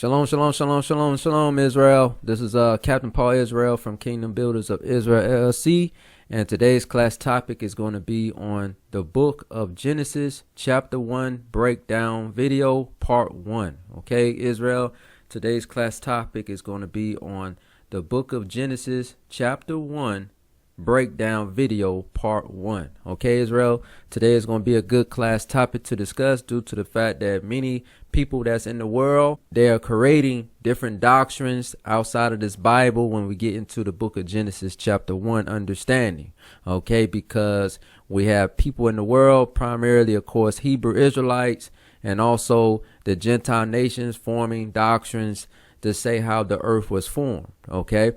Shalom, shalom, shalom, shalom, shalom, Israel. This is Captain Paul Israel from Kingdom Builders of Israel LLC, and today's class topic is going to be on the book of Genesis, chapter 1, breakdown video, part 1. Okay, Israel, today's class topic is going to be on the book of Genesis, chapter 1, breakdown video, part 1. Okay, Israel, today is going to be a good class topic to discuss due to the fact that many people that's in the world, they are creating different doctrines outside of this Bible when we get into the book of Genesis chapter 1 understanding. Okay, because we have people in the world, primarily of course Hebrew Israelites, and also the Gentile nations forming doctrines to say how the earth was formed. Okay,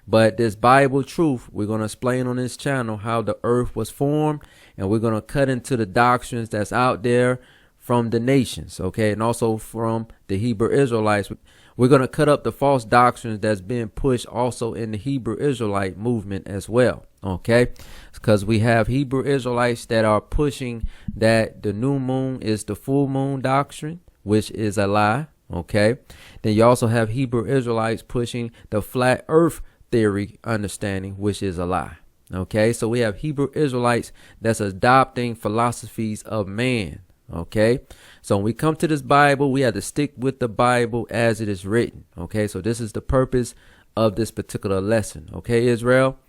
but this Bible truth, we're going to explain on this channel how the earth was formed, and we're going to cut into the doctrines that's out there from the nations, okay, and also from the Hebrew Israelites. We're going to cut up the false doctrines that's being pushed also in the Hebrew Israelite movement as well, okay, because we have Hebrew Israelites that are pushing that the new moon is the full moon doctrine, which is a lie, okay. Then you also have Hebrew Israelites pushing the flat earth theory understanding, which is a lie. Okay, so we have Hebrew Israelites that's adopting philosophies of man. Okay, so when we come to this Bible, we have to stick with the Bible as it is written. Okay, so this is the purpose of this particular lesson. Okay, Israel,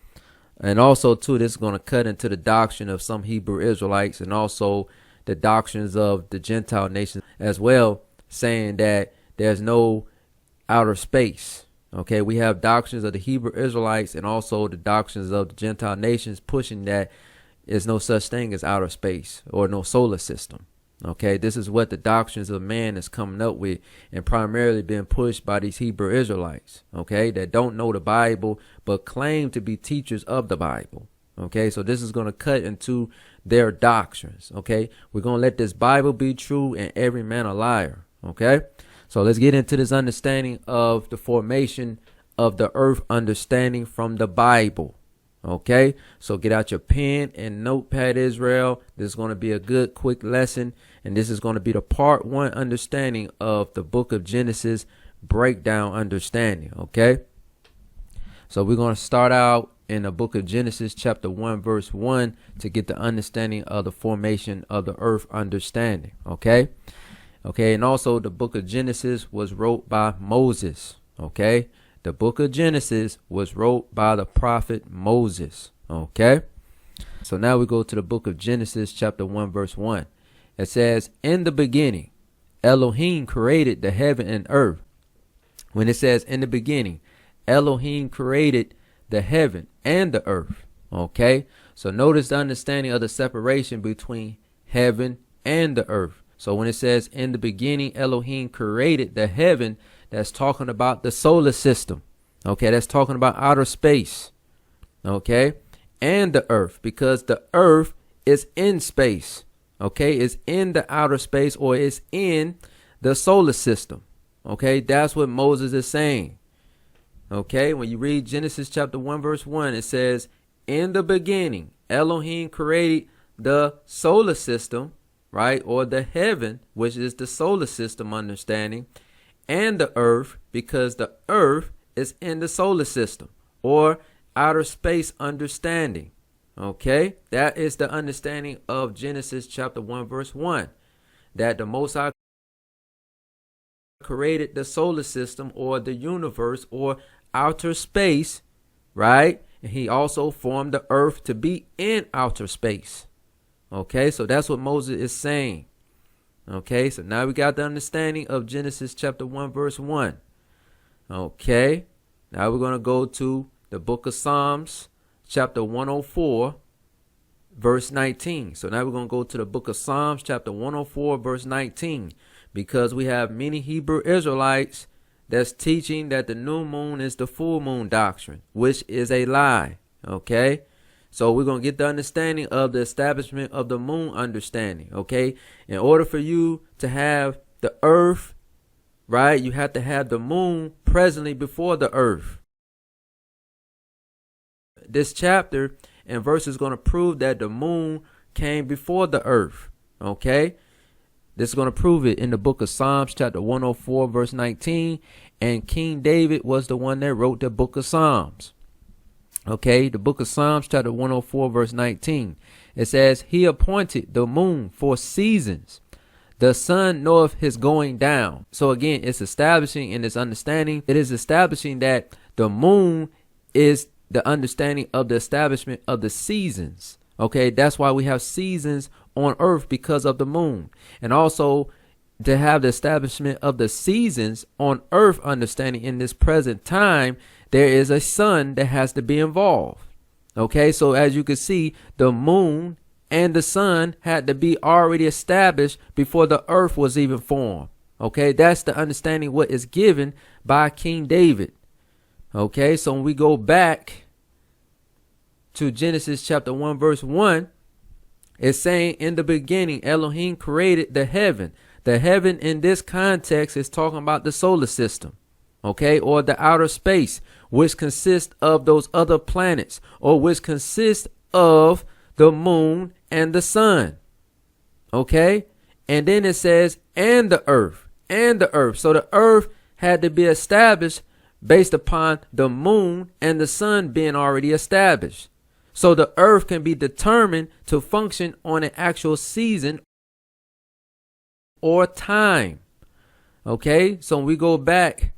and also too, this is going to cut into the doctrine of some Hebrew Israelites and also the doctrines of the Gentile nations as well, saying that there's no outer space. Okay, we have doctrines of the Hebrew Israelites and also the doctrines of the Gentile nations pushing that there's no such thing as outer space or no solar system. Okay, this is what the doctrines of man is coming up with and primarily being pushed by these Hebrew Israelites, okay, that don't know the Bible but claim to be teachers of the Bible. Okay, so this is going to cut into their doctrines. Okay, we're going to let this Bible be true and every man a liar. Okay, so let's get into this understanding of the formation of the earth understanding from the Bible. Okay, so get out your pen and notepad, Israel. This is going to be a good quick lesson, and this is going to be the part 1 understanding of the book of Genesis breakdown understanding. Okay, so we're going to start out in the book of Genesis chapter 1 verse 1 to get the understanding of the formation of the earth understanding. Okay, and also the book of Genesis was wrote by Moses. Okay, the book of Genesis was wrote by the prophet Moses. Okay, so now we go to the book of Genesis chapter 1 verse 1. It says, in the beginning Elohim created the heaven and earth. When it says in the beginning, Elohim created the heaven and the earth. Okay, so notice the understanding of the separation between heaven and the earth. So when it says in the beginning Elohim created the heaven, that's talking about the solar system. Okay, that's talking about outer space. Okay, and the earth, because the earth is in space. Okay, it's in the outer space, or it's in the solar system. Okay, that's what Moses is saying. Okay, when you read Genesis chapter 1 verse 1, it says in the beginning Elohim created the solar system, right, or the heaven, which is the solar system understanding, and the earth, because the earth is in the solar system or outer space understanding. Okay, that is the understanding of Genesis chapter 1 verse 1, that the Most High created the solar system or the universe or outer space, right, and he also formed the earth to be in outer space. Okay, so that's what Moses is saying. Okay, so now we got the understanding of Genesis chapter 1 verse 1. Okay, now we're going to go to the book of Psalms chapter 104 verse 19. So now we're going to go to the book of Psalms chapter 104 verse 19, because we have many Hebrew Israelites that's teaching that the new moon is the full moon doctrine, which is a lie. Okay, so we're going to get the understanding of the establishment of the moon understanding. Okay, in order for you to have the earth, right, you have to have the moon presently before the earth. This chapter and verse is going to prove that the moon came before the earth. Okay, This is going to prove it in the book of Psalms, chapter 104, verse 19. And King David was the one that wrote the book of Psalms. Okay, the book of Psalms, chapter 104, verse 19. It says, he appointed the moon for seasons. The sun knoweth his going down. So again, it's establishing in its understanding. It is establishing that the moon is the understanding of the establishment of the seasons. Okay, that's why we have seasons on earth, because of the moon. And also to have the establishment of the seasons on earth understanding in this present time, there is a sun that has to be involved. Okay, so as you can see, the moon and the sun had to be already established before the earth was even formed. Okay, that's the understanding what is given by King David. Okay, so when we go back to Genesis chapter 1 verse 1, it's saying, in the beginning Elohim created the heaven. The heaven in this context is talking about the solar system, okay, or the outer space, which consists of those other planets, or which consists of the moon and the sun. Okay, and then it says, and the earth, and the earth. So the earth had to be established based upon the moon and the sun being already established. So the earth can be determined to function on an actual season or time. Okay, so when we go back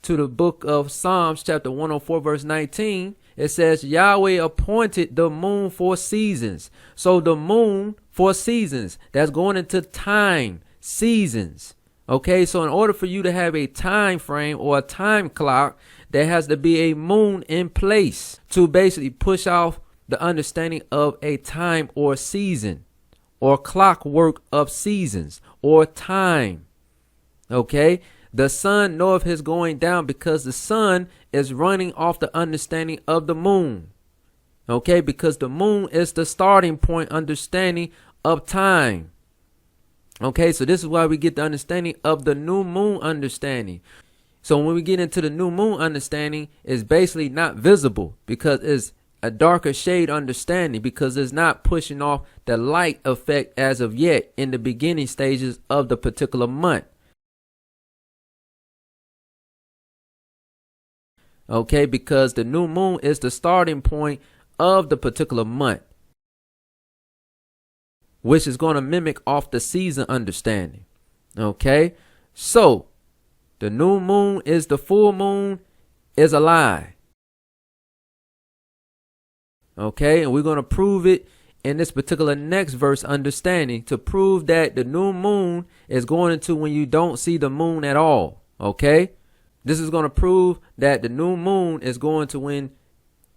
to the book of Psalms, chapter 104, verse 19, it says, Yahweh appointed the moon for seasons. So the moon for seasons, that's going into time, seasons. Okay, so in order for you to have a time frame or a time clock, there has to be a moon in place to basically push off the understanding of a time or season, or clockwork of seasons or time. Okay, the sun knoweth his going down, because the sun is running off the understanding of the moon. Okay, because the moon is the starting point understanding of time. Okay, so this is why we get the understanding of the new moon understanding. So when we get into the new moon understanding, it's basically not visible, because it's a darker shade understanding, because it's not pushing off the light effect as of yet in the beginning stages of the particular month. Okay, because the new moon is the starting point of the particular month, which is going to mimic off the season understanding. Okay, so the new moon is the full moon is a lie. Okay, and we're going to prove it in this particular next verse understanding, to prove that the new moon is going into when you don't see the moon at all. Okay, this is going to prove that the new moon is going to when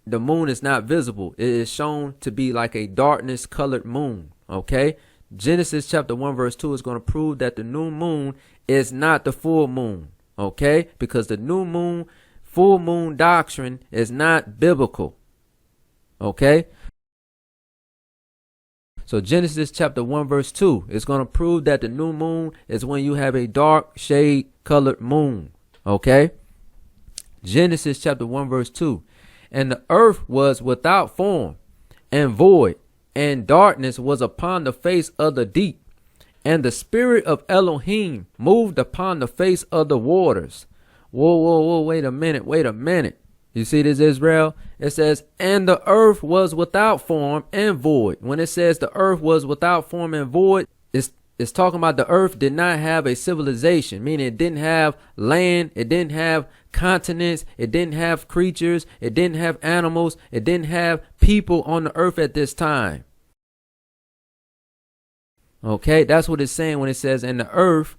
the moon is not visible. It is shown to be like a darkness colored moon. Okay, Genesis chapter 1 verse 2 is going to prove that the new moon is not the full moon. Okay, because the new moon, full moon doctrine is not biblical. Okay, so Genesis chapter 1 verse 2 is going to prove that the new moon is when you have a dark shade colored moon. Okay, Genesis chapter 1 verse 2, and the earth was without form and void, and darkness was upon the face of the deep, and the spirit of Elohim moved upon the face of the waters. Whoa, wait a minute. You see this, Israel? It says, and the earth was without form and void. When it says the earth was without form and void, it's talking about the earth did not have a civilization, meaning it didn't have land, it didn't have continents, it didn't have creatures, it didn't have animals, it didn't have people on the earth at this time. Okay, that's what it's saying when it says, and the earth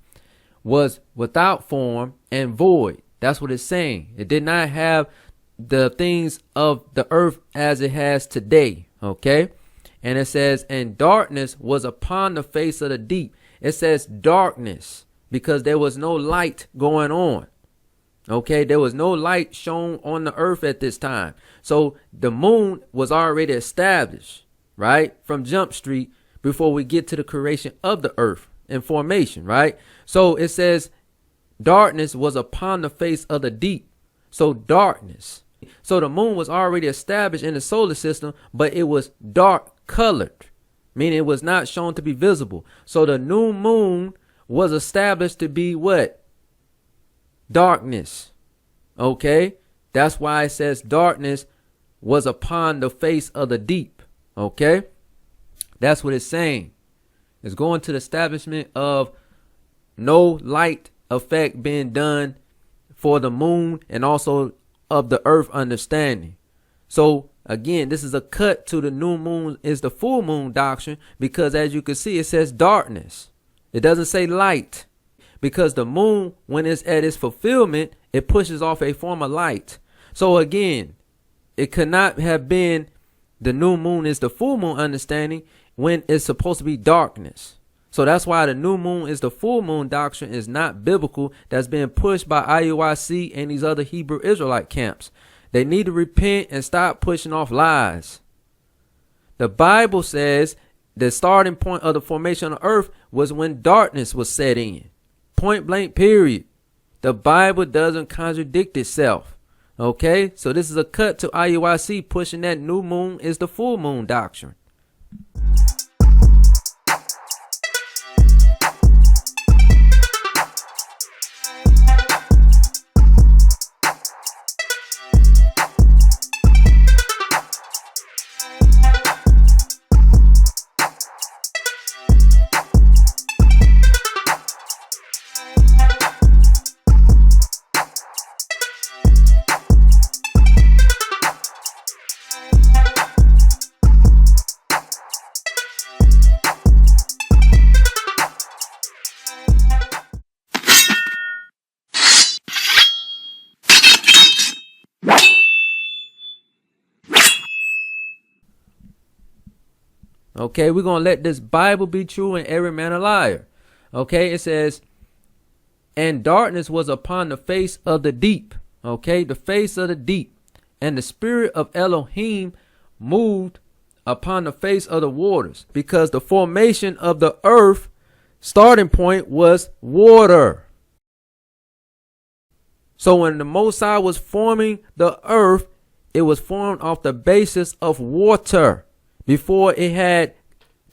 was without form and void. That's what it's saying. It did not have the things of the earth as it has today. Okay, and it says, and darkness was upon the face of the deep. It says darkness because there was no light going on. Okay, there was no light shown on the earth at this time. So the moon was already established, right, from Jump Street, before we get to the creation of the earth and formation, right? So it says darkness was upon the face of the deep. So darkness. So the moon was already established in the solar system, but it was dark colored, meaning it was not shown to be visible. So the new moon was established to be what? Darkness. Okay? That's why it says darkness was upon the face of the deep. Okay? That's what it's saying. It's going to the establishment of no light effect being done for the moon and also of the earth understanding. So again, this is a cut to the new moon is the full moon doctrine, because as you can see, it says darkness. It doesn't say light, because the moon, when it's at its fulfillment, it pushes off a form of light. So again, it could not have been the new moon is the full moon understanding when it's supposed to be darkness. So that's why the new moon is the full moon doctrine is not biblical. That's being pushed by IUIC and these other Hebrew Israelite camps. They need to repent and stop pushing off lies. The Bible says the starting point of the formation of the earth was when darkness was set in. Point blank, period. The Bible doesn't contradict itself. Okay, so this is a cut to IUIC pushing that new moon is the full moon doctrine. Okay, we're going to let this Bible be true and every man a liar. Okay, it says, and darkness was upon the face of the deep. Okay, the face of the deep. And the spirit of Elohim moved upon the face of the waters, because the formation of the earth starting point was water. So when the Most High was forming the earth, it was formed off the basis of water. Before it had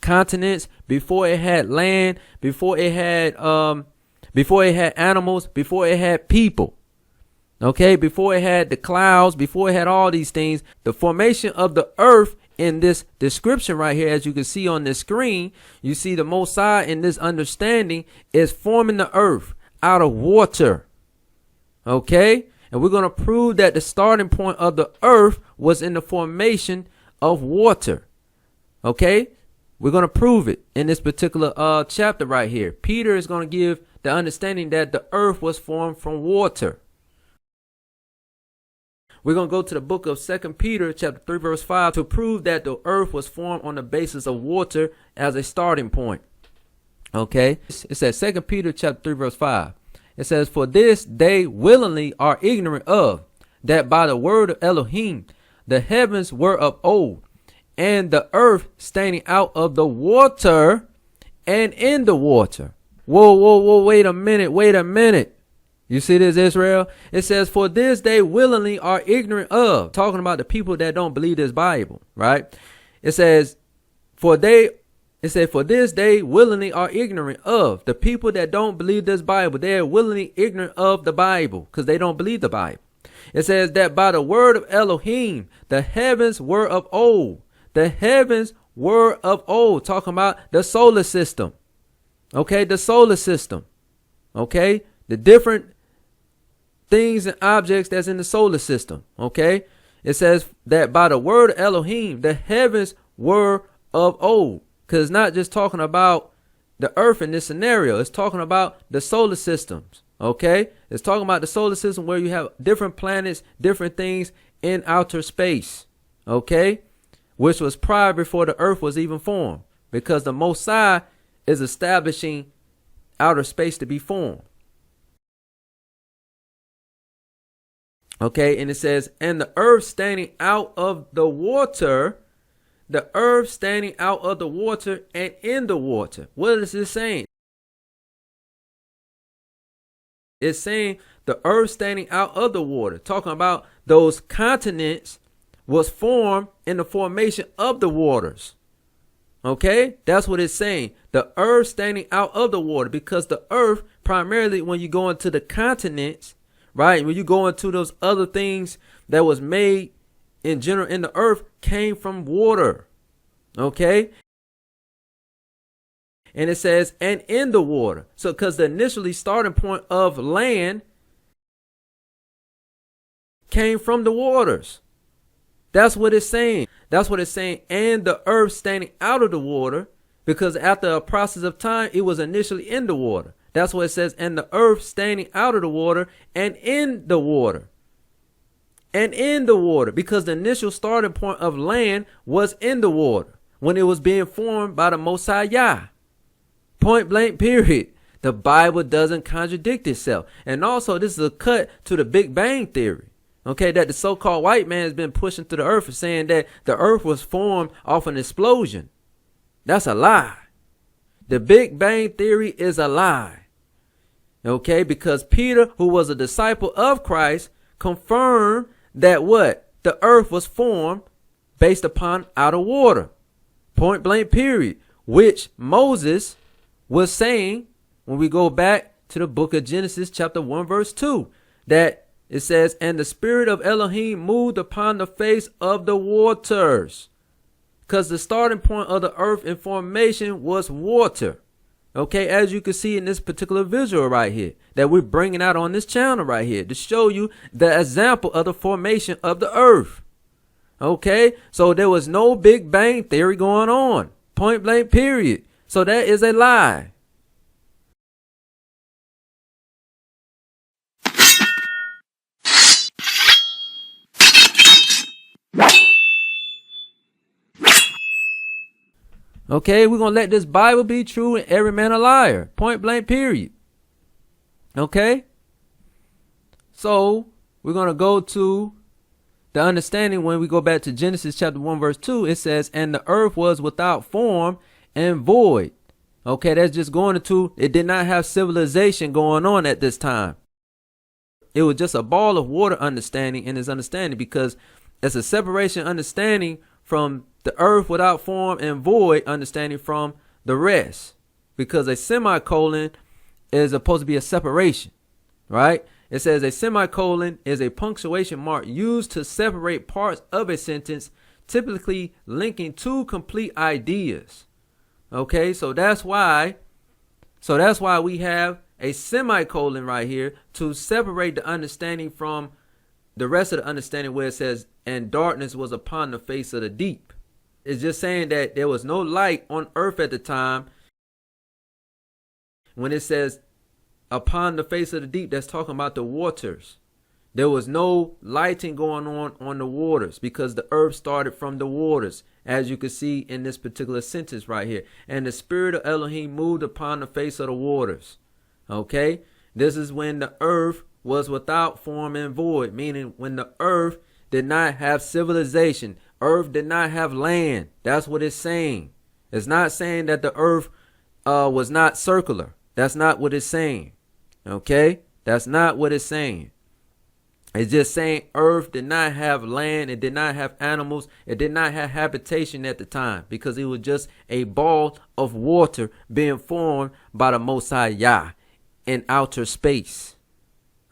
continents, before it had land, before it had animals, before it had people. Okay, before it had the clouds, before it had all these things, the formation of the earth in this description right here, as you can see on this screen, you see the Most High in this understanding is forming the earth out of water. Okay, and we're going to prove that the starting point of the earth was in the formation of water. Okay, we're going to prove it in this particular chapter right here. Peter is going to give the understanding that the earth was formed from water. We're going to go to the book of 2 Peter chapter 3 verse 5 to prove that the earth was formed on the basis of water as a starting point. Okay, it says 2 Peter chapter 3 verse 5. It says, for this they willingly are ignorant of, that by the word of Elohim the heavens were of old, and the earth standing out of the water and in the water. Whoa, wait a minute. You see this, Israel? It says, for this they willingly are ignorant of, talking about the people that don't believe this Bible, right? It says, for this they willingly are ignorant of, the people that don't believe this Bible. They are willingly ignorant of the Bible because they don't believe the Bible. It says that by the word of Elohim the heavens were of old. The heavens were of old, talking about the solar system. Okay, the solar system. Okay, the different things and objects that's in the solar system. Okay, it says that by the word of Elohim, the heavens were of old. Because it's not just talking about the earth in this scenario. It's talking about the solar systems. Okay, it's talking about the solar system where you have different planets, different things in outer space. Okay, which was prior before the earth was even formed, because the Most High is establishing outer space to be formed. Okay, and it says, and the earth standing out of the water, the earth standing out of the water and in the water. What is this saying? It's saying the earth standing out of the water, talking about those continents was formed in the formation of the waters. Okay, that's what it's saying. The earth standing out of the water, because the earth, primarily when you go into the continents, right? When you go into those other things that was made in general in the earth, came from water. Okay. And it says, and in the water. So, because the initially starting point of land came from the waters. That's what it's saying. That's what it's saying. And the earth standing out of the water, because after a process of time, it was initially in the water. That's what it says. And the earth standing out of the water and in the water. And in the water, because the initial starting point of land was in the water when it was being formed by the Most High Yah. Point blank, period. The Bible doesn't contradict itself. And also, this is a cut to the Big Bang Theory. Okay, that the so-called white man has been pushing through the earth, saying that the earth was formed off an explosion. That's a lie. The Big Bang Theory is a lie. Okay, because Peter, who was a disciple of Christ, confirmed that what? The earth was formed based upon out of water. Point blank, period. Which Moses was saying when we go back to the book of Genesis chapter 1 verse 2, that it says, and the spirit of Elohim moved upon the face of the waters. Because the starting point of the earth in formation was water. Okay, as you can see in this particular visual right here that we're bringing out on this channel right here to show you the example of the formation of the earth. Okay, so there was no Big Bang Theory going on. Point blank, period. So that is a lie. Okay, we're going to let this Bible be true and every man a liar. Point blank, period. Okay? So, we're going to go to the understanding when we go back to Genesis chapter 1 verse 2. It says, and the earth was without form and void. Okay, that's just going into, it did not have civilization going on at this time. It was just a ball of water understanding in his understanding, because it's a separation understanding from the earth without form and void understanding from the rest, because a semicolon is supposed to be a separation, right? It says a semicolon is a punctuation mark used to separate parts of a sentence, typically linking two complete ideas. Okay, so that's why we have a semicolon right here to separate the understanding from the rest of the understanding, where it says, and darkness was upon the face of the deep. It's just saying that there was no light on earth at the time. When it says upon the face of the deep, that's talking about the waters. There was no lighting going on the waters, because the earth started from the waters, as you can see in this particular sentence right here. And the spirit of Elohim moved upon the face of the waters. Okay, this is when the earth was without form and void, meaning when the earth did not have civilization. Earth did not have land. That's what it's saying. It's not saying that the earth was not circular. That's not what it's saying. Okay, that's not what it's saying. It's just saying earth did not have land. It did not have animals. It did not have habitation at the time, because it was just a ball of water being formed by the Most High Yah in outer space.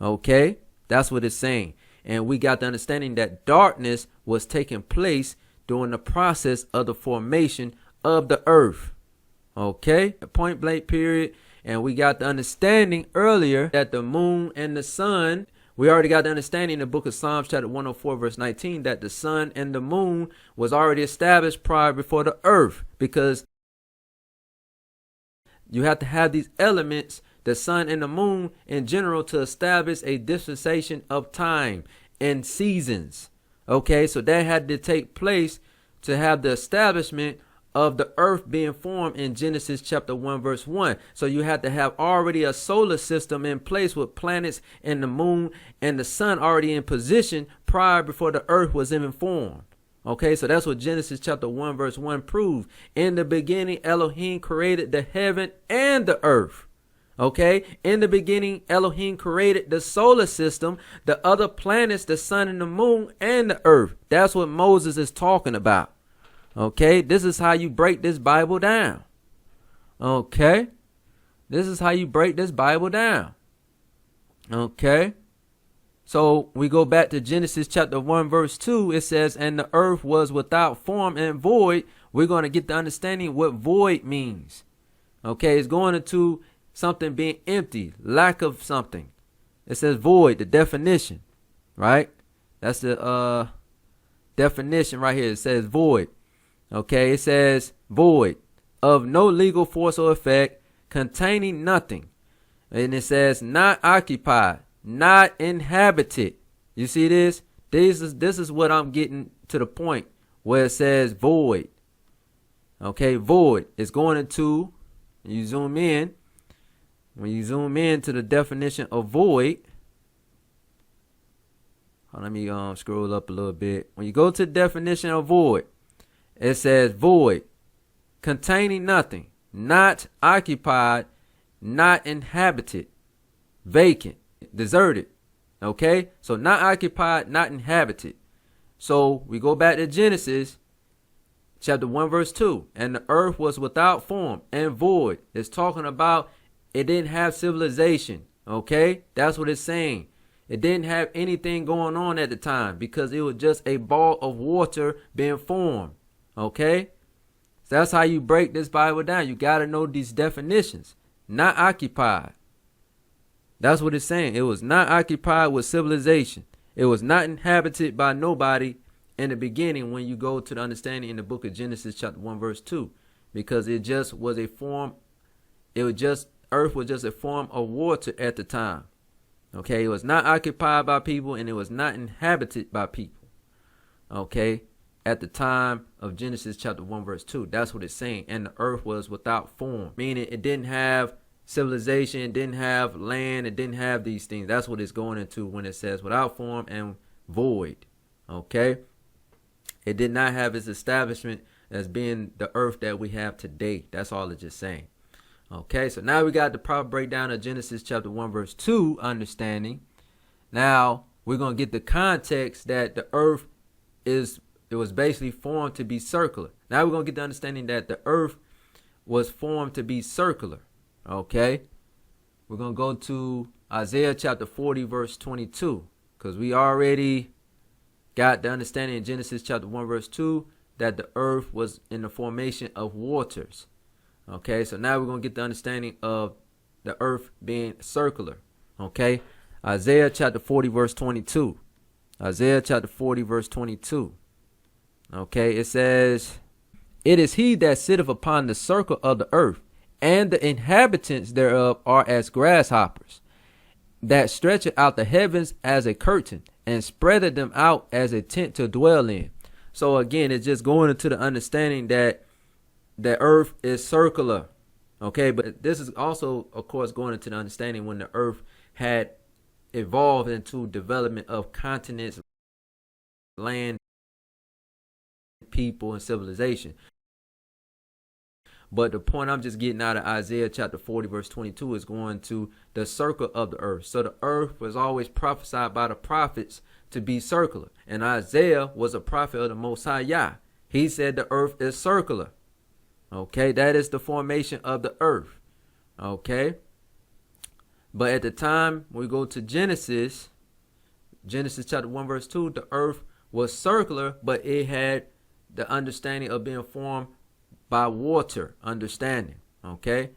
Okay, that's what it's saying. And we got the understanding that darkness was taking place during the process of the formation of the earth. Okay, point blank, period. And we got the understanding earlier that the moon and the sun, we already got the understanding in the book of Psalms chapter 104 verse 19, that the sun and the moon was already established prior before the earth, because you have to have these elements, the sun and the moon in general, to establish a dispensation of time and seasons. Okay, so that had to take place to have the establishment of the earth being formed in Genesis chapter 1 verse 1. So you had to have already a solar system in place with planets and the moon and the sun already in position prior before the earth was even formed. Okay, so that's what Genesis chapter 1 verse 1 proved. In the beginning, Elohim created the heaven and the earth. Okay, in the beginning, Elohim created the solar system, the other planets, the sun and the moon and the earth. That's what Moses is talking about. Okay, this is how you break this Bible down. Okay, this is how you break this Bible down. Okay, so we go back to Genesis chapter 1 verse 2. It says, and the earth was without form and void. We're going to get the understanding what void means. Okay, it's going into something being empty, lack of something. It says void, the definition, right? That's the definition right here. It says void. Okay, it says void, of no legal force or effect, containing nothing. And it says not occupied, not inhabited. You see this? This is what I'm getting to the point where it says void. Okay, void is going into, you zoom in. When you zoom in to the definition of void, let me scroll up a little bit. When you go to the definition of void, it says void, containing nothing, not occupied, not inhabited, vacant, deserted. Okay, so not occupied, not inhabited. So we go back to Genesis chapter 1 verse 2. And the earth was without form and void. It's talking about it didn't have civilization. Okay, that's what it's saying. It didn't have anything going on at the time because it was just a ball of water being formed. Okay, so that's how you break this Bible down. You got to know these definitions. Not occupied. That's what it's saying. It was not occupied with civilization. It was not inhabited by nobody in the beginning when you go to the understanding in the book of Genesis chapter 1 verse 2. Because it just was a form. It was just, earth was just a form of water at the time. Okay, it was not occupied by people and it was not inhabited by people. Okay, at the time of Genesis chapter 1 verse 2. That's what it's saying. And the earth was without form, meaning it didn't have civilization, it didn't have land, it didn't have these things. That's what it's going into when it says without form and void. Okay, it did not have its establishment as being the earth that we have today. That's all it's just saying. Okay, so now we got the proper breakdown of Genesis chapter 1 verse 2 understanding. Now we're going to get the context that the earth it was basically formed to be circular. Now we're going to get the understanding that the earth was formed to be circular. Okay, we're going to go to Isaiah chapter 40 verse 22 because we already got the understanding in Genesis chapter 1 verse 2 that the earth was in the formation of waters. Okay, so now we're going to get the understanding of the earth being circular. Okay, Isaiah chapter 40 verse 22. Isaiah chapter 40 verse 22. Okay, it says, it is he that sitteth upon the circle of the earth, and the inhabitants thereof are as grasshoppers, that stretcheth out the heavens as a curtain, and spreadeth them out as a tent to dwell in. So again, it's just going into the understanding that the earth is circular. Okay, but this is also, of course, going into the understanding when the earth had evolved into development of continents, land, people, and civilization. But the point I'm just getting out of Isaiah chapter 40 verse 22 is going to the circle of the earth. So the earth was always prophesied by the prophets to be circular. And Isaiah was a prophet of the Most High Yah. He said the earth is circular. Okay, that is the formation of the earth. Okay. But at the time we go to Genesis chapter 1 verse 2, the earth was circular, but it had the understanding of being formed by water, understanding. Okay,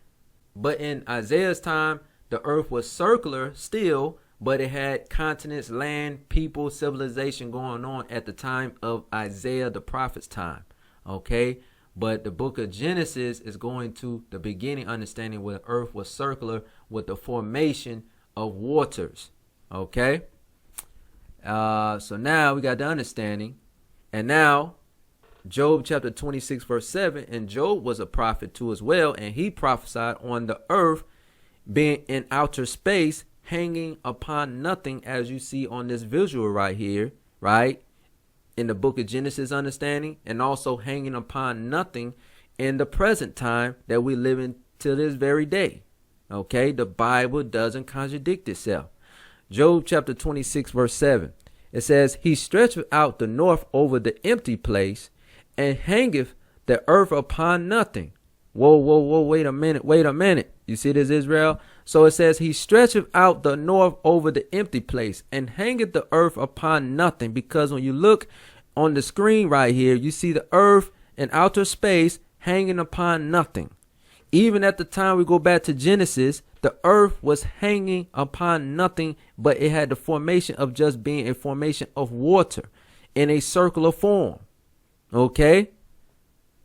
but in Isaiah's time, the earth was circular still, but it had continents, land, people, civilization going on at the time of Isaiah the prophet's time. Okay, but the book of Genesis is going to the beginning understanding where the earth was circular with the formation of waters. Okay, so now we got the understanding, and now Job chapter 26 verse 7, and Job was a prophet too as well, and he prophesied on the earth being in outer space, hanging upon nothing, as you see on this visual right here, right, in the book of Genesis understanding, and also hanging upon nothing in the present time that we live in to this very day. Okay, the Bible doesn't contradict itself. Job chapter 26 verse 7, it says, he stretched out the north over the empty place, and hangeth the earth upon nothing. Whoa, whoa, whoa, wait a minute. You see this, Israel? So it says, he stretcheth out the north over the empty place, and hangeth the earth upon nothing. Because when you look on the screen right here, you see the earth and outer space hanging upon nothing. Even at the time we go back to Genesis, the earth was hanging upon nothing, but it had the formation of just being a formation of water in a circular form. Okay?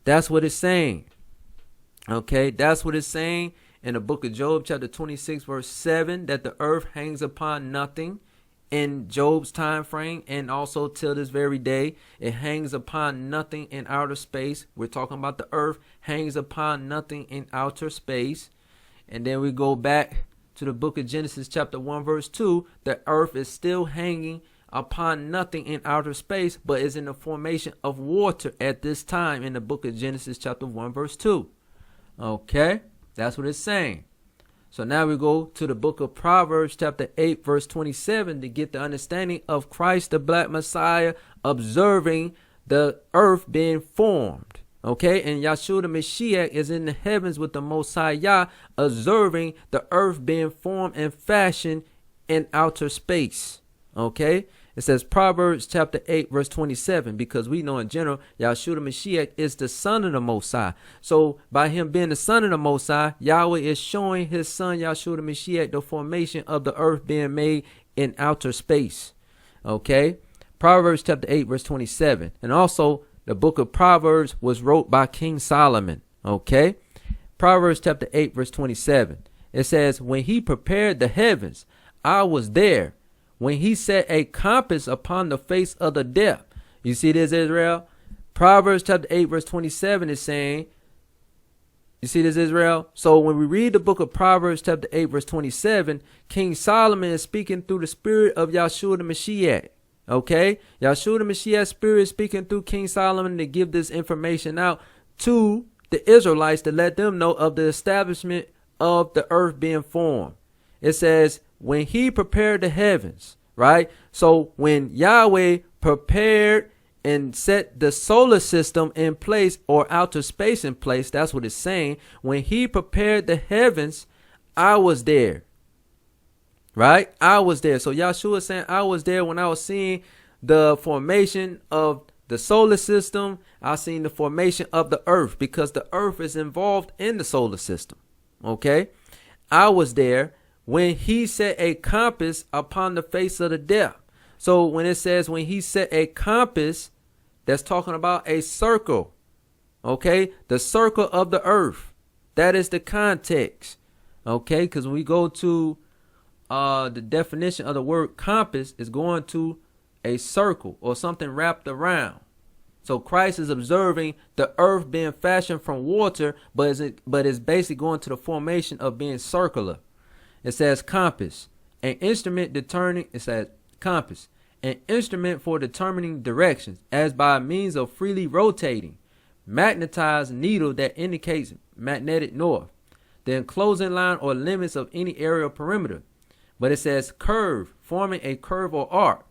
That's what it's saying. Okay, that's what it's saying in the book of Job, chapter 26, verse 7, that the earth hangs upon nothing in Job's time frame, and also till this very day, it hangs upon nothing in outer space. We're talking about the earth hangs upon nothing in outer space. And then we go back to the book of Genesis, chapter 1, verse 2, the earth is still hanging upon nothing in outer space, but is in the formation of water at this time in the book of Genesis, chapter 1, verse 2. Okay, that's what it's saying. So now we go to the book of Proverbs, chapter 8, verse 27, to get the understanding of Christ, the Black Messiah, observing the earth being formed. Okay, and Yahshua the Mashiach is in the heavens with the Most High Yah, observing the earth being formed and fashioned in outer space. Okay, it says Proverbs chapter 8, verse 27, because we know in general, Yahshua the Mashiach is the son of the Most High. So by him being the son of the Most High, Yahweh is showing his son, Yahshua the Mashiach, the formation of the earth being made in outer space. Okay, Proverbs chapter 8, verse 27. And also the book of Proverbs was wrote by King Solomon. Okay, Proverbs chapter 8, verse 27. It says, when he prepared the heavens, I was there. When he set a compass upon the face of the depth. You see this, Israel? Proverbs chapter 8, verse 27 is saying, you see this, Israel? So when we read the book of Proverbs chapter 8, verse 27, King Solomon is speaking through the spirit of Yahshua the Mashiach. Okay? Yahshua the Mashiach's spirit is speaking through King Solomon to give this information out to the Israelites to let them know of the establishment of the earth being formed. It says, when he prepared the heavens, right? So when Yahweh prepared and set the solar system in place, or outer space in place, that's what it's saying. When he prepared the heavens, I was there, right? I was there. So Yahshua is saying, I was there when I was seeing the formation of the solar system. I seen the formation of the earth, because the earth is involved in the solar system. Okay, I was there when he set a compass upon the face of the depth. So when it says when he set a compass, that's talking about a circle. Okay, the circle of the earth. That is the context. Okay, because when we go to the definition of the word compass, is going to a circle or something wrapped around. So Christ is observing the earth being fashioned from water, but is basically going to the formation of being circular. It says compass, an instrument determining, it says compass, an instrument for determining directions, as by means of freely rotating, magnetized needle that indicates magnetic north, the enclosing line or limits of any area or perimeter. But it says curve, forming a curve or arc.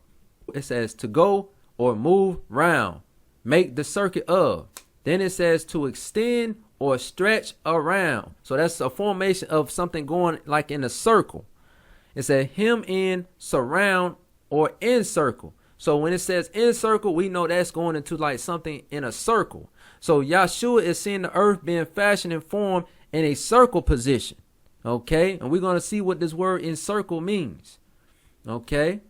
It says to go or move round, make the circuit of. Then it says to extend or stretch around. So that's a formation of something going like in a circle. It said hem in, surround, or encircle. So when it says encircle, we know that's going into like something in a circle. So Yahshua is seeing the earth being fashioned and formed in a circle position. Okay, and we're going to see what this word encircle means. Okay,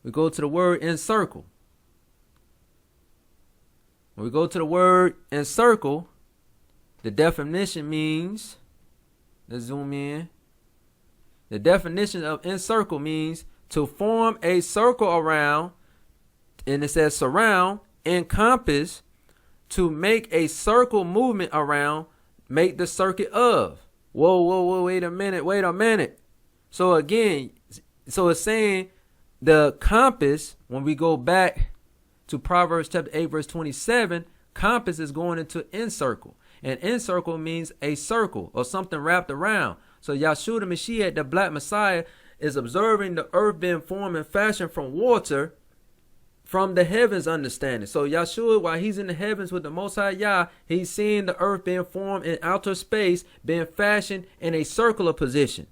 we go to the word encircle. When we go to the word encircle, the definition means, let's zoom in. The definition of encircle means to form a circle around, and it says surround, encompass, to make a circle movement around, make the circuit of. Whoa, whoa, whoa, wait a minute. So again, so it's saying the compass, when we go back to Proverbs chapter 8, verse 27, compass is going into encircle. And encircle means a circle or something wrapped around. So Yahshua the Mashiach, the Black Messiah, is observing the earth being formed and fashioned from water from the heavens understanding. So Yahshua, while he's in the heavens with the Most High Yah, he's seeing the earth being formed in outer space, being fashioned in a circular position.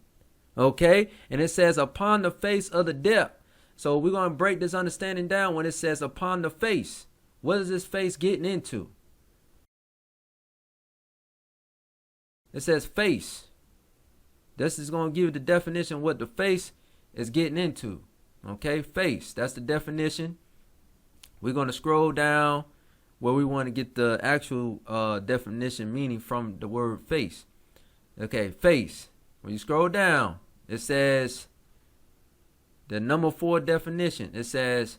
Okay? And it says upon the face of the depth. So we're going to break this understanding down when it says upon the face. What is this face getting into? It says face. This is going to give you the definition of what the face is getting into. Okay, face. That's the definition. We're going to scroll down where we want to get the actual definition meaning from the word face. Okay, face. When you scroll down, it says the number 4 definition. It says,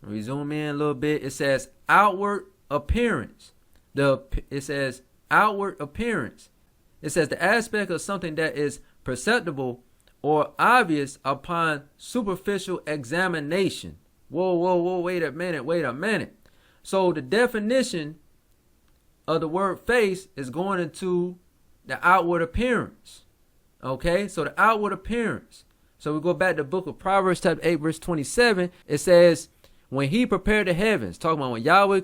we zoom in a little bit. It says outward appearance. It says outward appearance. It says the aspect of something that is perceptible or obvious upon superficial examination. Whoa, wait a minute. So the definition of the word face is going into the outward appearance. Okay, so the outward appearance. So we go back to the book of Proverbs chapter 8 verse 27. It says, when he prepared the heavens, talking about when Yahweh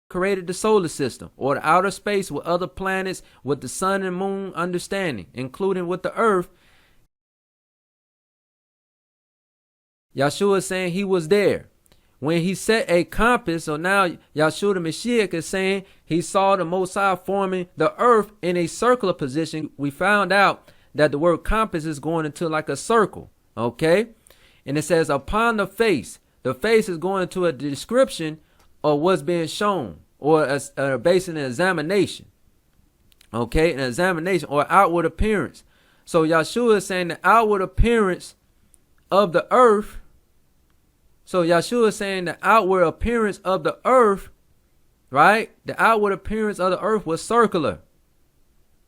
created the solar system or the outer space with other planets, with the sun and moon understanding, including with the earth, Yahshua is saying he was there. When he set a compass, so now Yahshua the Mashiach is saying he saw the Most High forming the earth in a circular position. We found out that the word compass is going into like a circle. Okay. And it says upon the face. The face is going into a description of what's being shown, or based on an examination. Okay. An examination or outward appearance. So Yahshua is saying the outward appearance of the earth. So Yahshua is saying the outward appearance of the earth, right? The outward appearance of the earth was circular.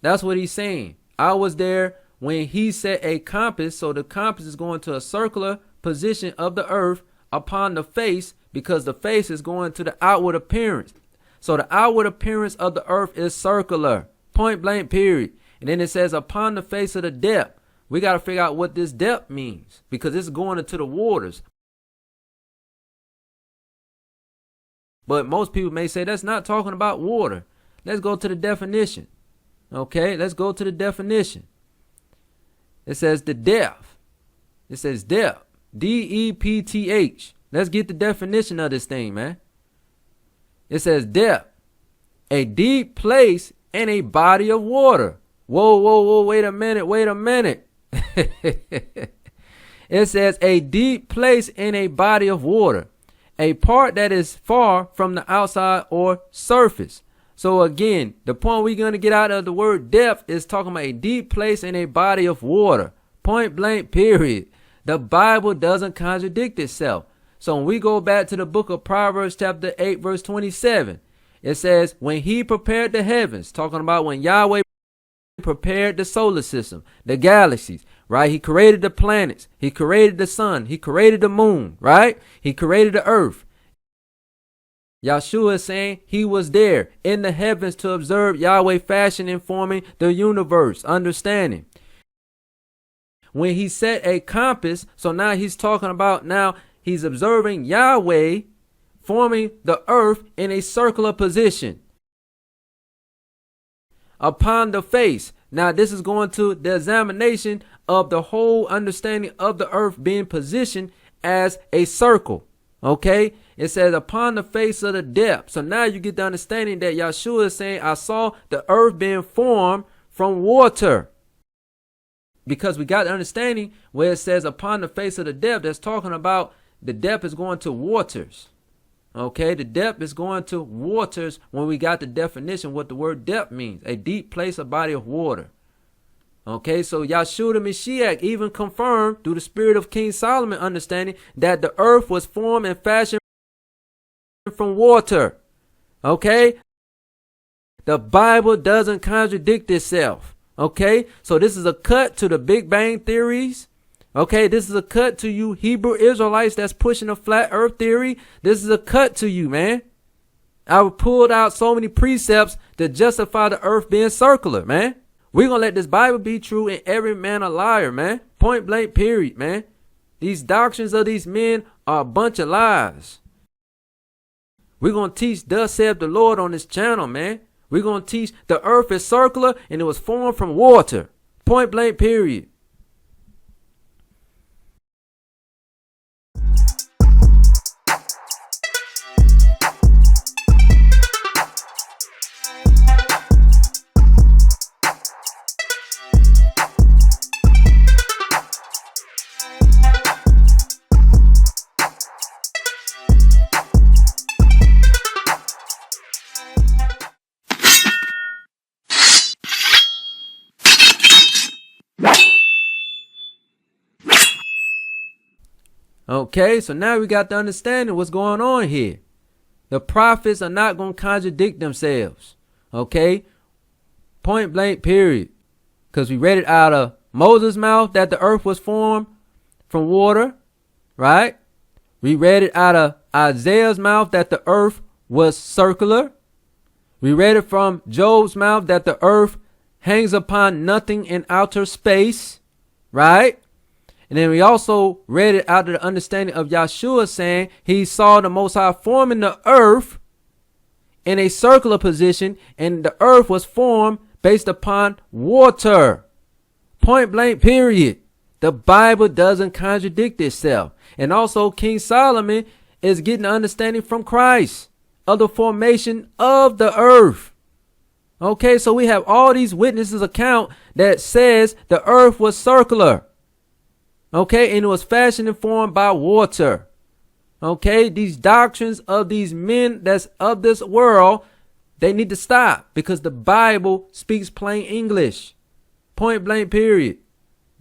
That's what he's saying. I was there when he set a compass. So the compass is going to a circular position of the earth upon the face, because the face is going to the outward appearance. So the outward appearance of the earth is circular, point blank, period. And then it says upon the face of the depth. We got to figure out what this depth means, because it's going into the waters. But most people may say that's not talking about water. Let's go to the definition. Okay, let's go to the definition. It says the depth. It says depth. D-E-P-T-H. Let's get the definition of this thing, man. It says depth. A deep place in a body of water. Whoa, wait a minute. It says a deep place in a body of water. A part that is far from the outside or surface. So again, the point we're going to get out of the word depth is talking about a deep place in a body of water. Point blank, period. The Bible doesn't contradict itself. So when we go back to the book of Proverbs chapter 8 verse 27, it says when he prepared the heavens, talking about when Yahweh prepared the solar system, the galaxies, right? He created the planets. He created the sun. He created the moon, right? He created the earth. Yahshua is saying he was there in the heavens to observe Yahweh fashioning and forming the universe, understanding. When he set a compass, so now he's talking about, now he's observing Yahweh forming the earth in a circular position upon the face. Now this is going to the examination of the whole understanding of the earth being positioned as a circle. Okay, it says upon the face of the depth. So now you get the understanding that Yahshua is saying, I saw the earth being formed from water. Because we got the understanding where it says upon the face of the depth, that's talking about the depth is going to waters. Okay, the depth is going to waters when we got the definition what the word depth means. A deep place, a body of water. Okay, so Yahshua the Mashiach even confirmed through the spirit of King Solomon understanding that the earth was formed and fashioned from water. Okay, the Bible doesn't contradict itself. Okay, so this is a cut to the Big Bang theories. Okay, this is a cut to you Hebrew Israelites that's pushing a flat earth theory. This is a cut to you, man. I pulled out so many precepts to justify the earth being circular, man. We're going to let this Bible be true and every man a liar, man. Point blank, period, man. These doctrines of these men are a bunch of lies. We're going to teach thus saith the Lord on this channel, man. We're going to teach the earth is circular and it was formed from water. Point blank, period. Okay, so now we got to understand what's going on here. The prophets are not going to contradict themselves. Okay, point blank, period. Because we read it out of Moses' mouth that the earth was formed from water, right? We read it out of Isaiah's mouth that the earth was circular. We read it from Job's mouth that the earth hangs upon nothing in outer space, right? And then we also read it out of the understanding of Yahshua saying he saw the Most High forming the earth in a circular position, and the earth was formed based upon water. Point blank, period. The Bible doesn't contradict itself. And also King Solomon is getting understanding from Christ of the formation of the earth. Okay, so we have all these witnesses account that says the earth was circular. Okay, and it was fashioned and formed by water. Okay, these doctrines of these men that's of this world, they need to stop because the Bible speaks plain English. Point blank, period.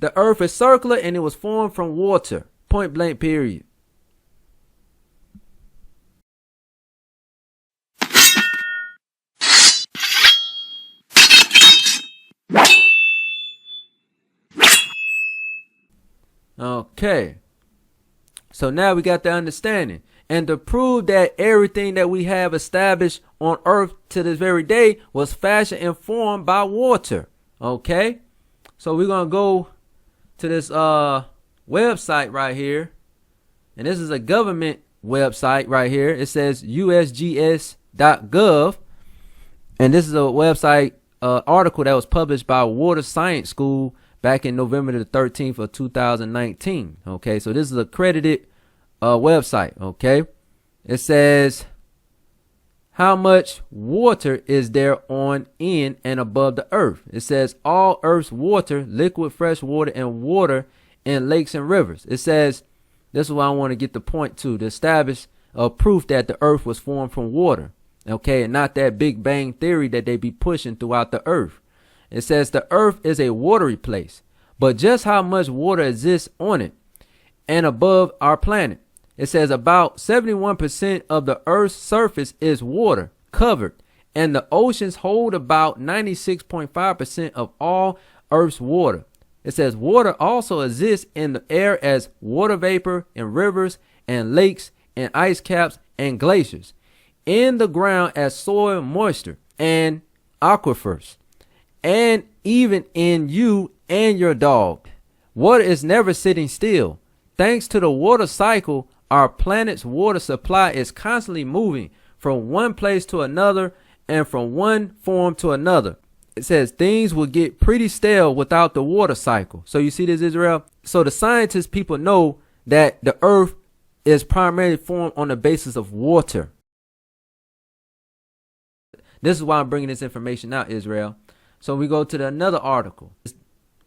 The earth is circular and it was formed from water. Point blank, period. Okay, so now we got the understanding, and to prove that everything that we have established on earth to this very day was fashioned and formed by water. Okay, so we're gonna go to this website right here, and this is a government website right here. It says usgs.gov, and this is a website article that was published by Water Science School back in November the 13th of 2019. Okay, so this is a accredited website. Okay, it says how much water is there on, in, and above the earth. It says all earth's water, liquid, fresh water, and water in lakes and rivers. It says, this is what I want to get the point to establish a proof that the earth was formed from water. Okay, and not that Big Bang theory that they be pushing throughout the earth. It says the earth is a watery place, but just how much water exists on it and above our planet? It says about 71% of the earth's surface is water covered, and the oceans hold about 96.5% of all earth's water. It says water also exists in the air as water vapor in rivers and lakes and ice caps and glaciers, in the ground as soil moisture and aquifers, and even in you and your dog. Water is never sitting still. Thanks to the water cycle, our planet's water supply is constantly moving from one place to another and from one form to another. It says things will get pretty stale without the water cycle. So you see this, Israel? So the scientists, people know that the earth is primarily formed on the basis of water. This is why I'm bringing this information out, Israel. So we go to another article.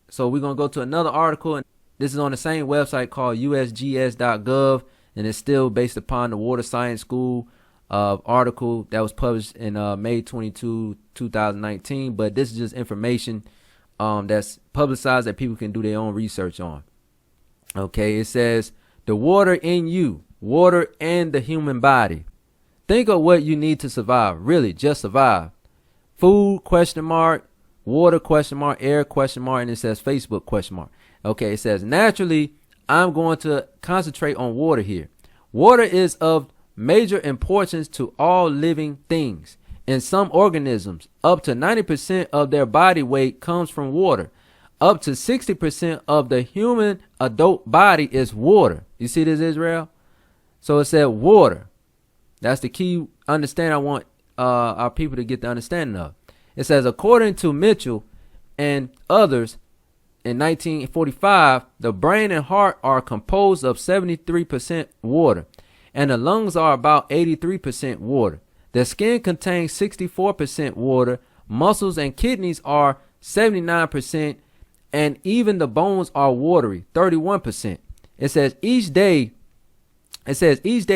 So we're going to go to another article, and this is on the same website called usgs.gov, and it's still based upon the Water Science School article that was published in May 22, 2019. But this is just information that's publicized that people can do their own research on. Okay, it says the water in you, water and the human body. Think of what you need to survive, really, just survive. Food, question mark, water, question mark, air, question mark, and it says Facebook, question mark. Okay, it says naturally, I'm going to concentrate on water here. Water is of major importance to all living things. In some organisms, up to 90% of their body weight comes from water. Up to 60% of the human adult body is water. You see this, Israel? So it said water. That's the key understanding I want our people to get the understanding of. It says, according to Mitchell and others, in 1945, the brain and heart are composed of 73% water, and the lungs are about 83% water. The skin contains 64% water, muscles and kidneys are 79%, and even the bones are watery, 31%. It says each day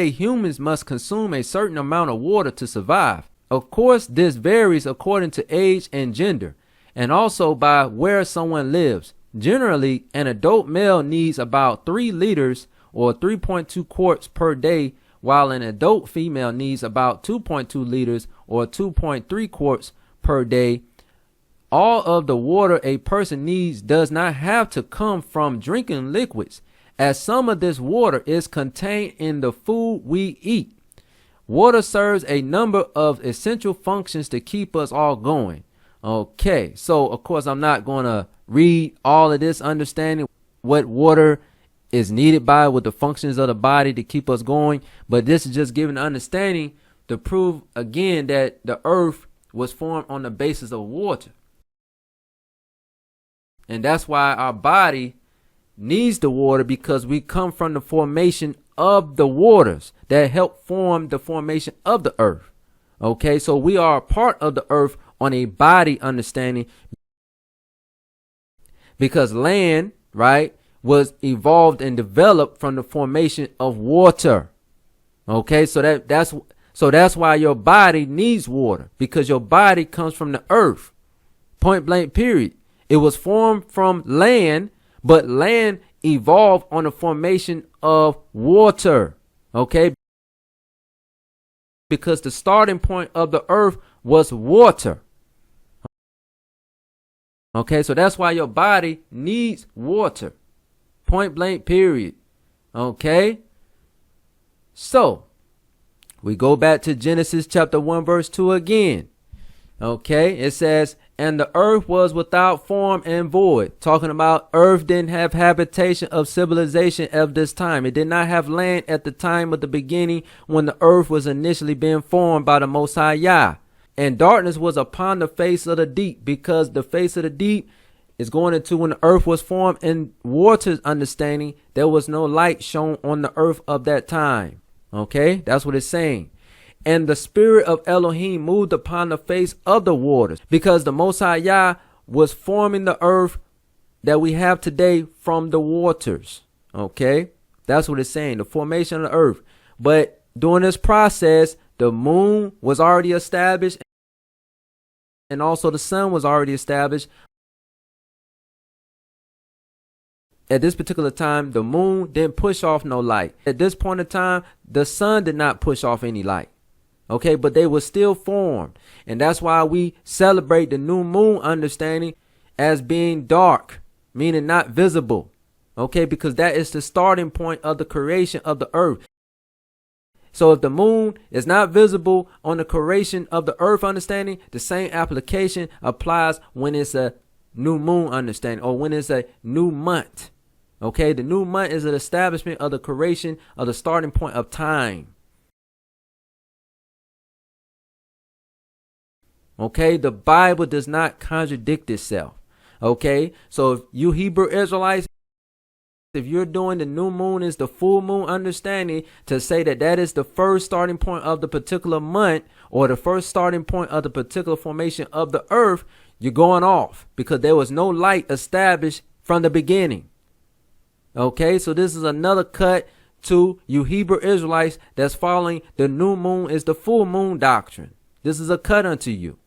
humans must consume a certain amount of water to survive. Of course, this varies according to age and gender, and also by where someone lives. Generally, an adult male needs about 3 liters or 3.2 quarts per day, while an adult female needs about 2.2 liters or 2.3 quarts per day. All of the water a person needs does not have to come from drinking liquids, as some of this water is contained in the food we eat. Water serves a number of essential functions to keep us all going. Okay, so of course I'm not going to read all of this, understanding what water is needed by, with the functions of the body to keep us going, but this is just giving understanding to prove again that the earth was formed on the basis of water. And that's why our body needs the water, because we come from the formation of the waters that help form the formation of the earth. Okay, so we are a part of the earth on a body understanding, because land, right, was evolved and developed from the formation of water. Okay, so that's why your body needs water, because your body comes from the earth. Point blank, period. It was formed from land, but land evolved on the formation of water. Okay, because the starting point of the earth was water. Okay, so that's why your body needs water. Point blank, period. Okay, so we go back to Genesis chapter 1 verse 2 again. Okay, it says, and the earth was without form and void. Talking about earth didn't have habitation of civilization at this time. It did not have land at the time of the beginning, when the earth was initially being formed by the Most High Yah. And darkness was upon the face of the deep, because the face of the deep is going into when the earth was formed. In water's understanding, there was no light shown on the earth of that time. Okay, that's what it's saying. And the spirit of Elohim moved upon the face of the waters, because the Most High Yah was forming the earth that we have today from the waters. Okay, that's what it's saying, the formation of the earth. But during this process, the moon was already established, and also the sun was already established. At this particular time, the moon didn't push off no light. At this point in time, the sun did not push off any light. Okay, but they were still formed. And that's why we celebrate the new moon understanding as being dark, meaning not visible. Okay, because that is the starting point of the creation of the earth. So if the moon is not visible on the creation of the earth understanding, the same application applies when it's a new moon understanding, or when it's a new month. Okay, the new month is an establishment of the creation of the starting point of time. Okay, the Bible does not contradict itself. Okay, so if you Hebrew Israelites, if you're doing the new moon is the full moon understanding, to say that that is the first starting point of the particular month, or the first starting point of the particular formation of the earth, you're going off, because there was no light established from the beginning. Okay, so this is another cut to you Hebrew Israelites that's following the new moon is the full moon doctrine. This is a cut unto you.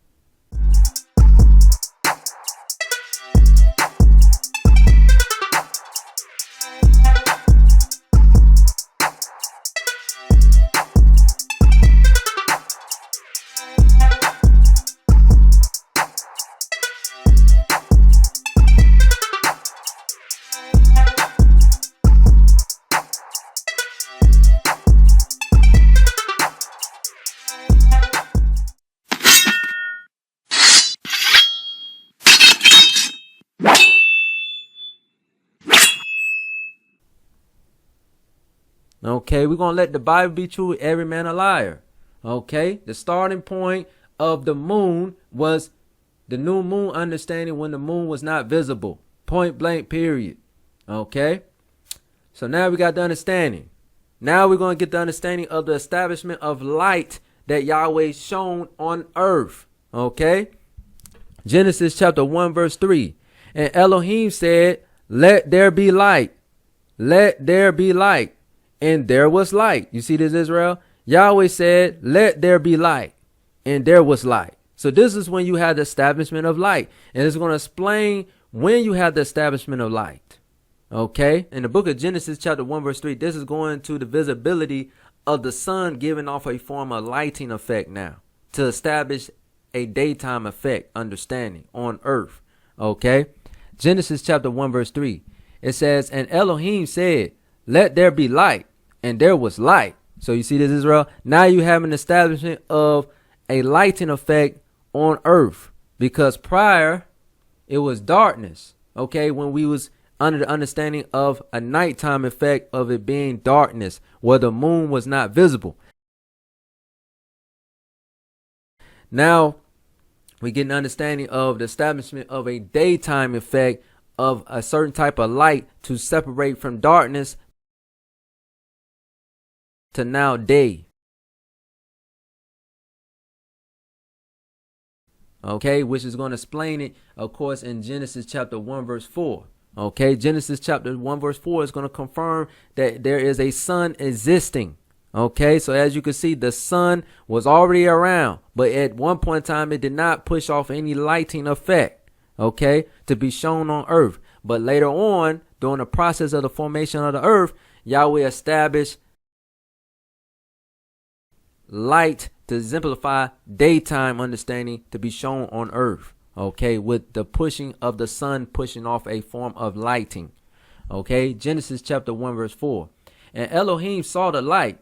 Okay, we're going to let the Bible be true, every man a liar. Okay, the starting point of the moon was the new moon understanding when the moon was not visible. Point blank, period. Okay, so now we got the understanding. Now we're going to get the understanding of the establishment of light that Yahweh shown on earth. Okay, Genesis chapter 1 verse 3. And Elohim said, let there be light. Let there be light. And there was light. You see this, Israel? Yahweh said, let there be light. And there was light. So this is when you have the establishment of light. And it's going to explain when you have the establishment of light. Okay? In the book of Genesis chapter 1 verse 3, this is going to the visibility of the sun giving off a form of lighting effect now to establish a daytime effect understanding on earth. Okay? Genesis chapter 1 verse 3. It says, and Elohim said, let there be light. And there was light. So you see this, Israel? Now you have an establishment of a lighting effect on earth, because prior it was darkness. Okay, when we was under the understanding of a nighttime effect of it being darkness where the moon was not visible. Now we get an understanding of the establishment of a daytime effect of a certain type of light to separate from darkness to now day. Okay, which is going to explain it, of course, in Genesis chapter 1 verse 4. Okay, Genesis chapter 1 verse 4 is going to confirm that there is a sun existing. Okay, so as you can see, the sun was already around, but at one point in time, it did not push off any lighting effect, okay, to be shown on earth. But later on, during the process of the formation of the earth, Yahweh established light to exemplify daytime understanding to be shown on earth. Okay, with the pushing of the sun pushing off a form of lighting. Okay, Genesis chapter 1 verse 4. And Elohim saw the light,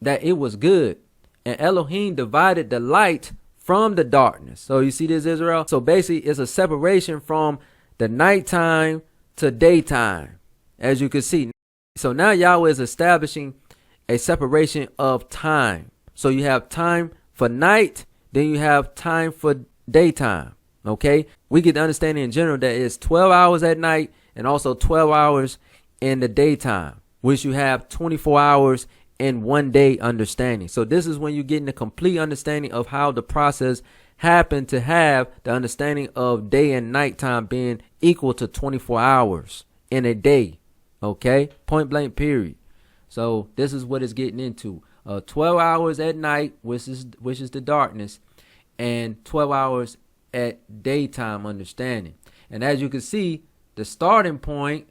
that it was good. And Elohim divided the light from the darkness. So you see this, Israel? So basically it's a separation from the nighttime to daytime, as you can see. So now Yahweh is establishing a separation of time. So you have time for night, then you have time for daytime. Okay, we get the understanding in general that it's 12 hours at night and also 12 hours in the daytime, which you have 24 hours in one day understanding. So this is when you're getting the complete understanding of how the process happened to have the understanding of day and nighttime being equal to 24 hours in a day. Okay, point blank, period. So this is what it's getting into. 12 hours at night, which is the darkness, and 12 hours at daytime understanding. And as you can see, the starting point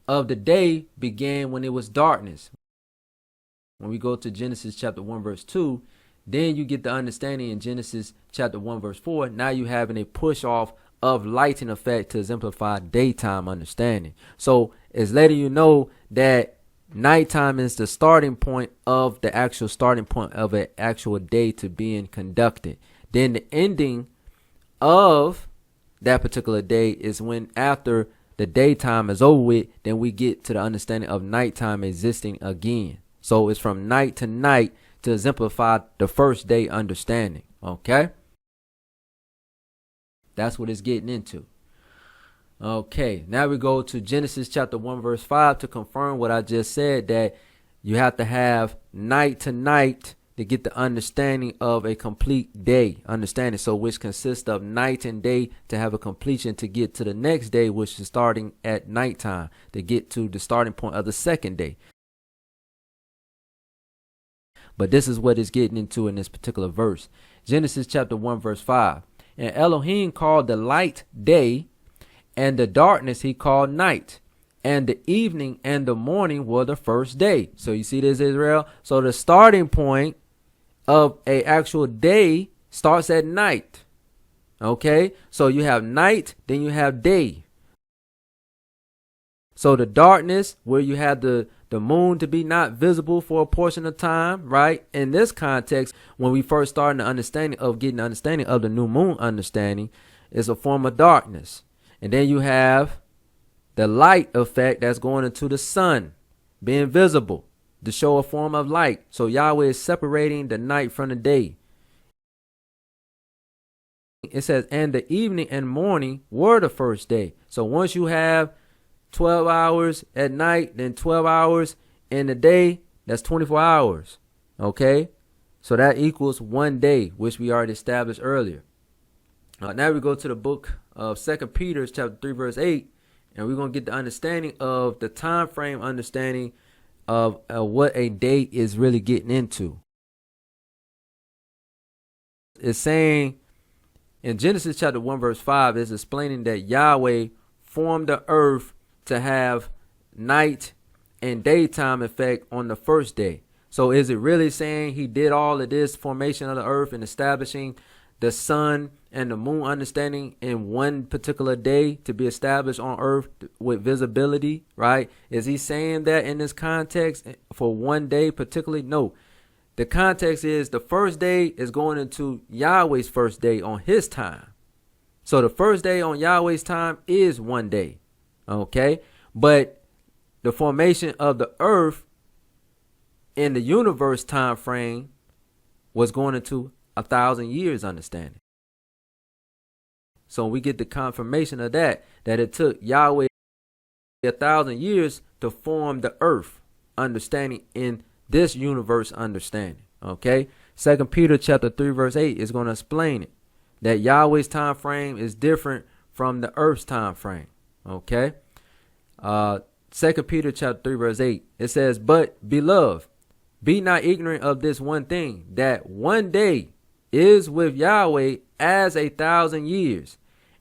of the day began when it was darkness. When we go to Genesis chapter 1 verse 2, then you get the understanding in Genesis chapter 1 verse 4. Now you having a push off of lighting effect to exemplify daytime understanding. So it's letting you know that nighttime is the starting point of the actual starting point of an actual day to being conducted. Then the ending of that particular day is when, after the daytime is over with, then we get to the understanding of nighttime existing again. So it's from night to night to exemplify the first day understanding. Okay, that's what it's getting into. Okay, now we go to Genesis chapter 1 verse 5 to confirm what I just said, that you have to have night to night to get the understanding of a complete day understanding. So which consists of night and day to have a completion to get to the next day, which is starting at nighttime to get to the starting point of the second day. But this is what it's getting into in this particular verse. Genesis chapter 1 verse 5. And Elohim called the light day, and the darkness he called night. And the evening and the morning were the first day. So you see this, Israel? So the starting point of a actual day starts at night. Okay, so you have night, then you have day. So the darkness, where you have the moon to be not visible for a portion of time, right? In this context, when we first started the understanding of getting the understanding of the new moon understanding, is a form of darkness. And then you have the light effect that's going into the sun being visible. to show a form of light. So Yahweh is separating the night from the day. It says, and the evening and morning were the first day. So once you have 12 hours at night, then 12 hours in the day, that's 24 hours. Okay? So that equals 1 day, which we already established earlier. Now we go to the book of 2 Peter chapter 3 verse 8, and we're going to get the understanding of the time frame understanding of what a day is really getting into. It's saying in Genesis chapter 1 verse 5, it's explaining that Yahweh formed the earth to have night and daytime effect on the first day. So is it really saying he did all of this formation of the earth and establishing the sun and the moon understanding in one particular day to be established on earth with visibility, right? Is he saying that in this context for 1 day particularly? No. The context is the first day is going into Yahweh's first day on his time. So the first day on Yahweh's time is 1 day. Okay. But the formation of the earth in the universe time frame was going into 1,000 years understanding. So we get the confirmation of that it took Yahweh 1,000 years to form the earth understanding in this universe understanding. Okay. 2 Peter chapter 3 verse 8 is going to explain it, that Yahweh's time frame is different from the earth's time frame. Okay. 2 Peter chapter 3 verse 8, it says, but beloved, be not ignorant of this one thing, that 1 day is with Yahweh as 1,000 years,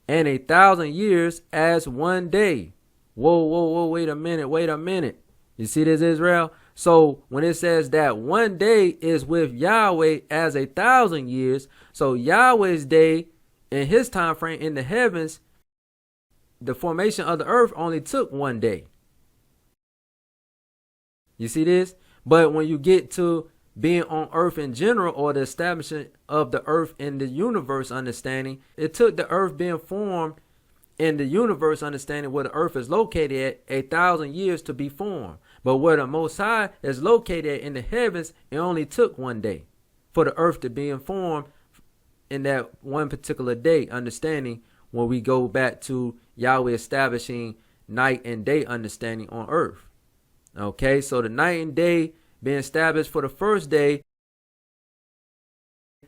and 1,000 years as 1 day. Whoa, wait a minute. You see this, Israel? So when it says that 1 day is with Yahweh as 1,000 years, so Yahweh's day in his time frame in the heavens, the formation of the earth only took 1 day. You see this? But when you get to being on earth in general, or the establishment of the earth in the universe understanding, it took the earth being formed in the universe understanding where the earth is located at 1,000 years to be formed. But where the Most High is located in the heavens, it only took 1 day for the earth to be informed in that one particular day understanding, when we go back to Yahweh establishing night and day understanding on earth. Okay, so the night and day being established for the first day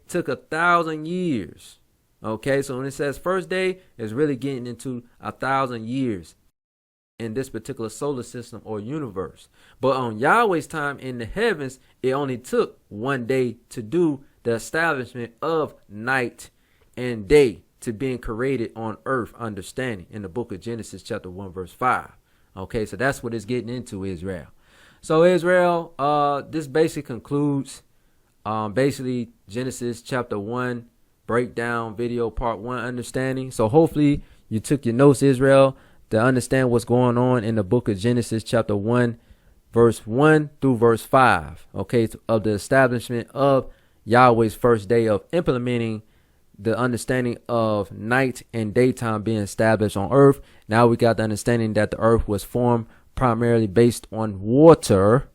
took 1,000 years. Okay, so when it says first day, it's really getting into 1,000 years in this particular solar system or universe. But on Yahweh's time in the heavens, it only took 1 day to do the establishment of night and day to being created on earth understanding in the book of Genesis chapter 1 verse 5. Okay, so that's what it's getting into, Israel. So Israel, this basically concludes basically Genesis chapter 1 breakdown video part 1 understanding. So hopefully you took your notes, Israel, to understand what's going on in the book of Genesis chapter 1 verse 1 through verse 5, okay, of the establishment of Yahweh's first day of implementing the understanding of night and daytime being established on earth. Now we got the understanding that the earth was formed primarily based on water,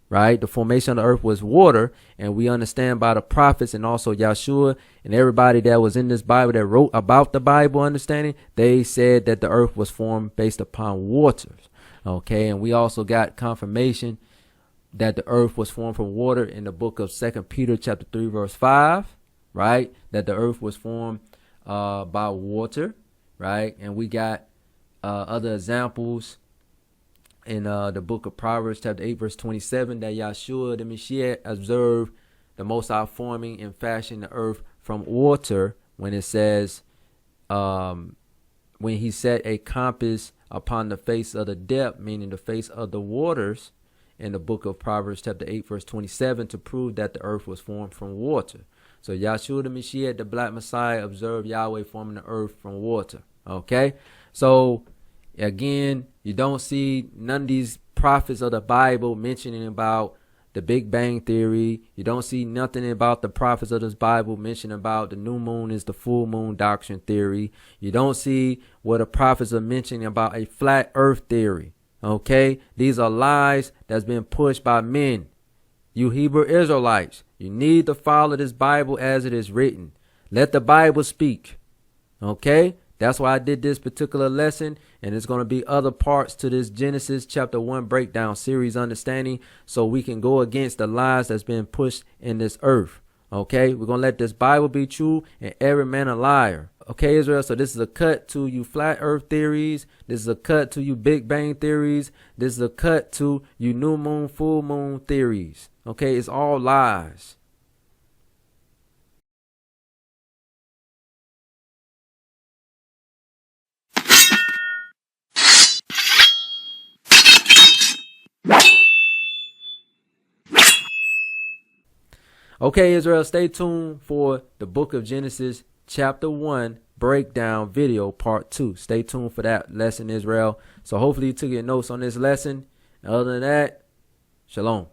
right? The formation of the earth was water, and we understand by the prophets and also Yahshua and everybody that was in this Bible that wrote about the Bible understanding, they said that the earth was formed based upon waters. Okay, and we also got confirmation that the earth was formed from water in the book of 2 Peter chapter 3 verse 5, right? That the earth was formed by water, right? And we got other examples in the book of Proverbs chapter 8 verse 27, that Yahshua the Messiah observed the Most High forming and fashioning the earth from water, when it says when he set a compass upon the face of the depth, meaning the face of the waters, in the book of Proverbs chapter 8 verse 27, to prove that the earth was formed from water. So Yahshua the Messiah, the Black Messiah, observed Yahweh forming the earth from water. Okay, so again, you don't see none of these prophets of the Bible mentioning about the Big Bang Theory. You don't see nothing about the prophets of this Bible mentioning about the new moon is the full moon doctrine theory. You don't see what the prophets are mentioning about a flat earth theory. Okay, these are lies that's been pushed by men. You Hebrew Israelites, you need to follow this Bible as it is written. Let the Bible speak. Okay, that's why I did this particular lesson, and there's going to be other parts to this Genesis chapter 1 breakdown series understanding, so we can go against the lies that's been pushed in this earth. Okay, we're going to let this Bible be true and every man a liar. Okay, Israel, so this is a cut to you flat earth theories. This is a cut to you Big Bang theories. This is a cut to you new moon, full moon theories. Okay, it's all lies. Okay, Israel, stay tuned for the book of Genesis chapter 1 breakdown video part 2. Stay tuned for that lesson, Israel. So hopefully you took your notes on this lesson. Other than that, shalom.